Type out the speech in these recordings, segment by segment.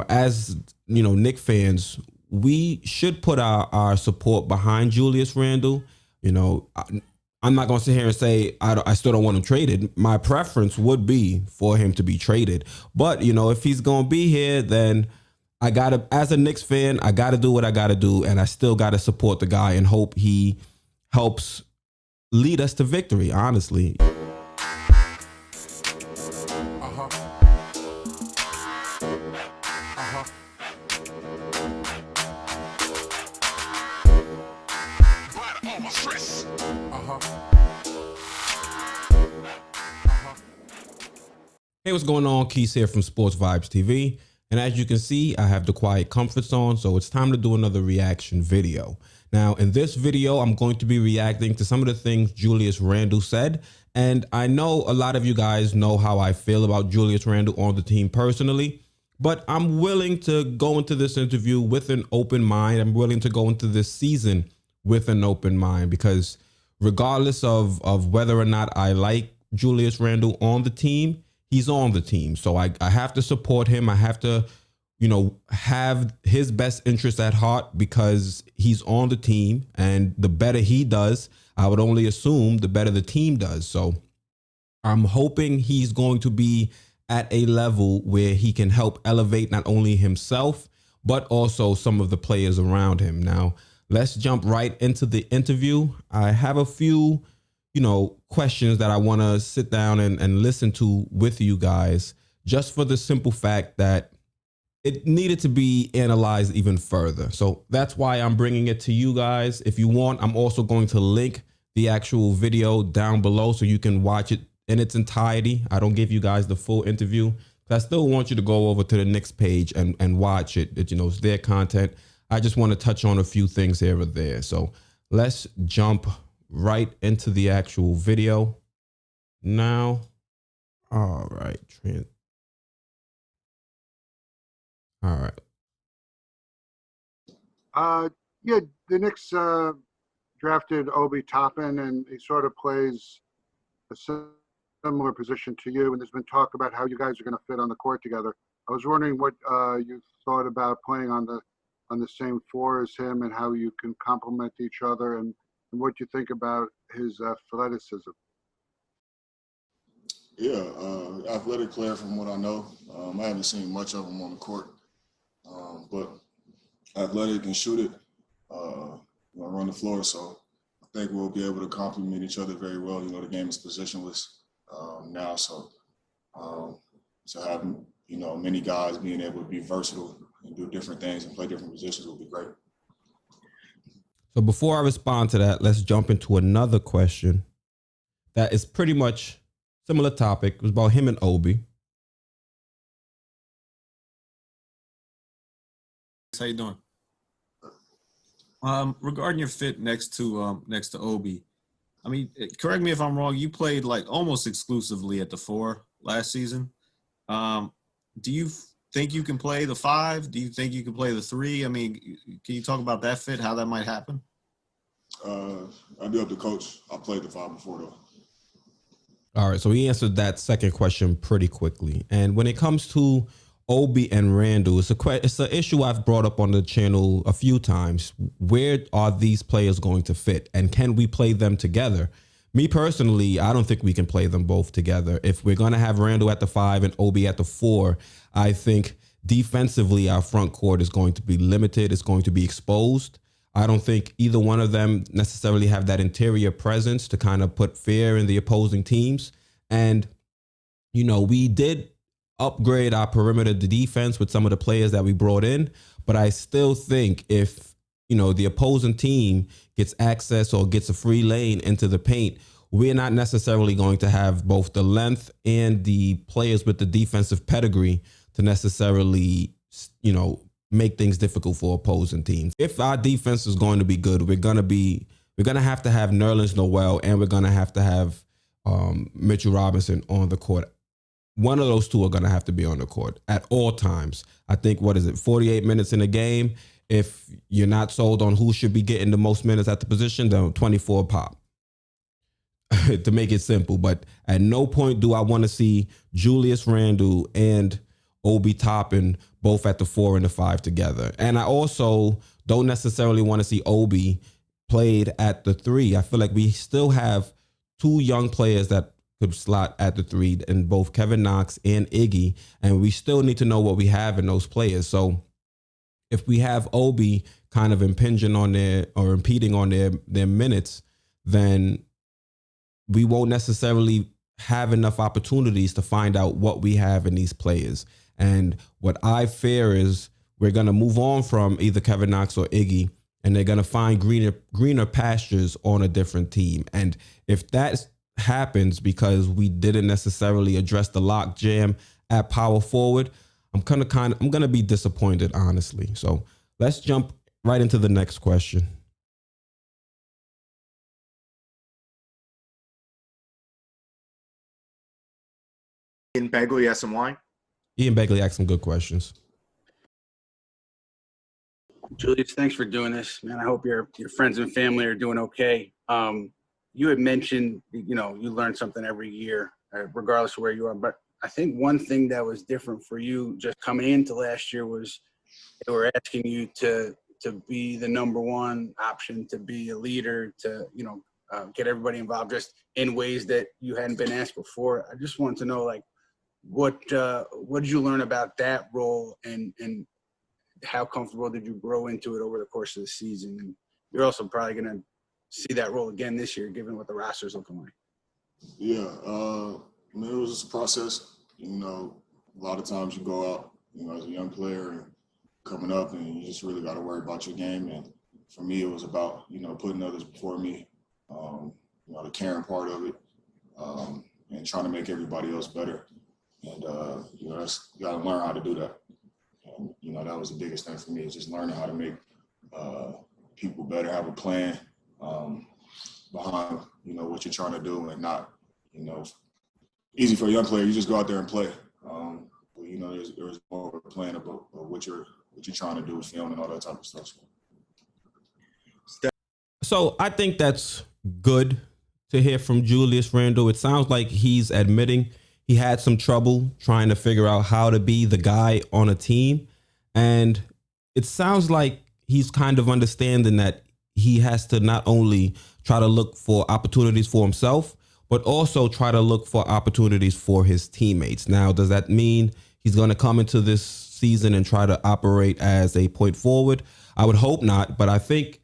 as Knicks fans, we should put our support behind Julius Randle. I'm not going to sit here and say I still don't want him traded. My preference would be for him to be traded. But, if he's going to be here, then as a Knicks fan, I got to do what I got to do. And I still got to support the guy and hope he helps lead us to victory, honestly. Hey, what's going on? Keith here from Sports Vibes TV. And as you can see, I have the quiet comforts on, so it's time to do another reaction video. Now, in this video, I'm going to be reacting to some of the things Julius Randle said. And I know a lot of you guys know how I feel about Julius Randle on the team personally, but I'm willing to go into this interview with an open mind. I'm willing to go into this season with an open mind because regardless of whether or not I like Julius Randle on the team, he's on the team. So I have to support him. I have to, have his best interest at heart because he's on the team. And the better he does, I would only assume the better the team does. So I'm hoping he's going to be at a level where he can help elevate not only himself, but also some of the players around him. Now, let's jump right into the interview. I have a few questions that I want to sit down and listen to with you guys, just for the simple fact that it needed to be analyzed even further. So that's why I'm bringing it to you guys. If you want, I'm also going to link the actual video down below so you can watch it in its entirety. I don't give you guys the full interview. I still want you to go over to the Knicks page and watch it. It's their content. I just want to touch on a few things here or there. So let's jump right into the actual video now. All right. Yeah, the Knicks drafted Obi Toppin, and he sort of plays a similar position to you. And there's been talk about how you guys are going to fit on the court together. I was wondering what you thought about playing on the same floor as him, and how you can complement each other, and what you think about his athleticism. Yeah, athletic player from what I know. I haven't seen much of him on the court, but athletic and shoot it, run the floor. So I think we'll be able to complement each other very well. The game is positionless now, so having many guys being able to be versatile and do different things and play different positions will be great. So before I respond to that, let's jump into another question that is pretty much similar topic. It was about him and Obi. How you doing? Regarding your fit next to Obi, I mean, correct me if I'm wrong. You played like almost exclusively at the 4 last season. Do you think you can play the 5? Do you think you can play the 3? I mean, can you talk about that fit, how that might happen? I do have the coach. I played the 5 before though. All right, so he answered that second question pretty quickly. And when it comes to Obi and Randle, it's an issue I've brought up on the channel a few times. Where are these players going to fit, and can we play them together? Me personally, I don't think we can play them both together. If we're going to have Randle at the 5 and Obi at the 4, I think defensively our front court is going to be limited. It's going to be exposed. I don't think either one of them necessarily have that interior presence to kind of put fear in the opposing teams. And, we did upgrade our perimeter defense with some of the players that we brought in, but I still think if, the opposing team gets access or gets a free lane into the paint, we're not necessarily going to have both the length and the players with the defensive pedigree to necessarily, make things difficult for opposing teams. If our defense is going to be good, we're going to have to have Nerlens Noel, and we're going to have Mitchell Robinson on the court. One of those two are going to have to be on the court at all times. I think, 48 minutes in a game. If you're not sold on who should be getting the most minutes at the position, then 24 pop. To make it simple. But at no point do I want to see Julius Randle and Obi Toppin both at the 4 and the 5 together. And I also don't necessarily want to see Obi played at the 3. I feel like we still have 2 young players that could slot at the 3 in both Kevin Knox and Iggy, and we still need to know what we have in those players. So if we have Obi kind of impinging on impeding on their minutes, then we won't necessarily have enough opportunities to find out what we have in these players. And what I fear is we're going to move on from either Kevin Knox or Iggy, and they're going to find greener pastures on a different team. And if that happens because we didn't necessarily address the lock jam at power forward, I'm going to be disappointed, honestly. So let's jump right into the next question. Ian Begley, SNY. Ian Begley asked some good questions. Julius, thanks for doing this, man. I hope your friends and family are doing okay. You had mentioned, you learn something every year, regardless of where you are. But I think one thing that was different for you just coming into last year was they were asking you to be the number one option, to be a leader, to, get everybody involved just in ways that you hadn't been asked before. I just wanted to know, what did you learn about that role, and how comfortable did you grow into it over the course of the season? And you're also probably going to see that role again this year, given what the roster's looking like. Yeah, it was just a process. A lot of times you go out, as a young player and coming up, and you just really got to worry about your game. And for me, it was about, putting others before me, the caring part of it, and trying to make everybody else better. And, you got to learn how to do that. And, that was the biggest thing for me, is just learning how to make people better, have a plan behind, what you're trying to do, and not, easy for a young player. You just go out there and play. But, there's more of a plan about what you're trying to do with film and all that type of stuff. So I think that's good to hear from Julius Randle. It sounds like he's admitting he had some trouble trying to figure out how to be the guy on a team. And it sounds like he's kind of understanding that he has to not only try to look for opportunities for himself, but also try to look for opportunities for his teammates. Now, does that mean he's going to come into this season and try to operate as a point forward? I would hope not, but I think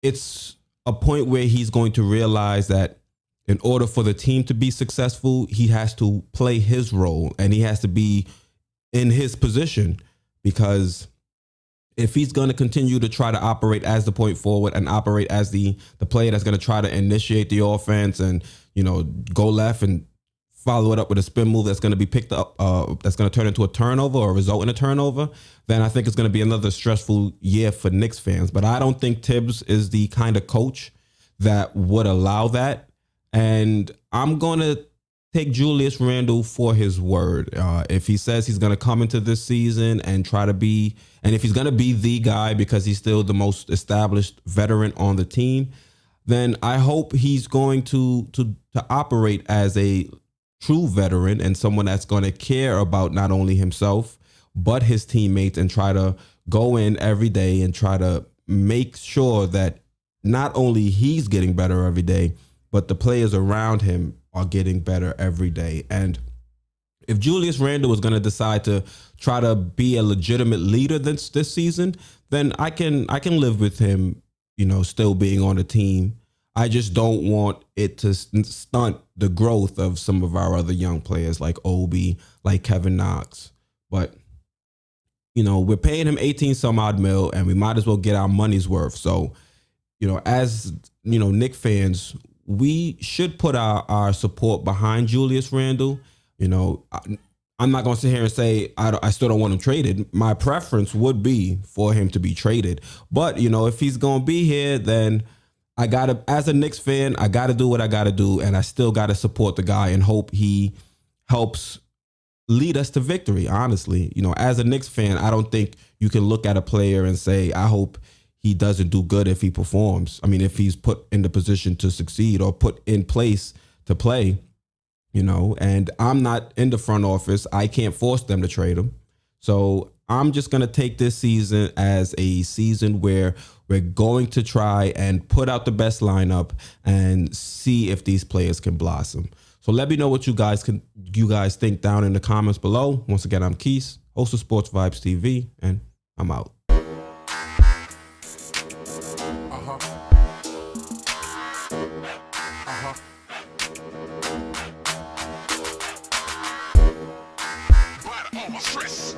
it's a point where he's going to realize that in order for the team to be successful, he has to play his role and he has to be in his position, because if he's going to continue to try to operate as the point forward and operate as the player that's going to try to initiate the offense and, go left and follow it up with a spin move that's going to be picked up, that's going to turn into a turnover or result in a turnover, then I think it's going to be another stressful year for Knicks fans. But I don't think Tibbs is the kind of coach that would allow that. And I'm going to take Julius Randle for his word. If he says he's going to come into this season and try to be, and if he's going to be the guy because he's still the most established veteran on the team, then I hope he's going to operate as a true veteran and someone that's going to care about not only himself, but his teammates, and try to go in every day and try to make sure that not only he's getting better every day, but the players around him are getting better every day. And if Julius Randle is going to decide to try to be a legitimate leader this season, then I can live with him, still being on the team. I just don't want it to stunt the growth of some of our other young players like Obi, like Kevin Knox. But, we're paying him 18 some odd mil, and we might as well get our money's worth. So, as, Knicks fans, we should put our support behind Julius Randle. I'm not going to sit here and say I still don't want him traded. My preference would be for him to be traded. But, if he's going to be here, then I got to, as a Knicks fan, I got to do what I got to do. And I still got to support the guy and hope he helps lead us to victory, honestly. As a Knicks fan, I don't think you can look at a player and say, I hope he doesn't do good if he performs. I mean, if he's put in the position to succeed or put in place to play, and I'm not in the front office. I can't force them to trade him. So I'm just going to take this season as a season where we're going to try and put out the best lineup and see if these players can blossom. So let me know what you guys think down in the comments below. Once again, I'm Keith, host of Sports Vibes TV, and I'm out. Stress.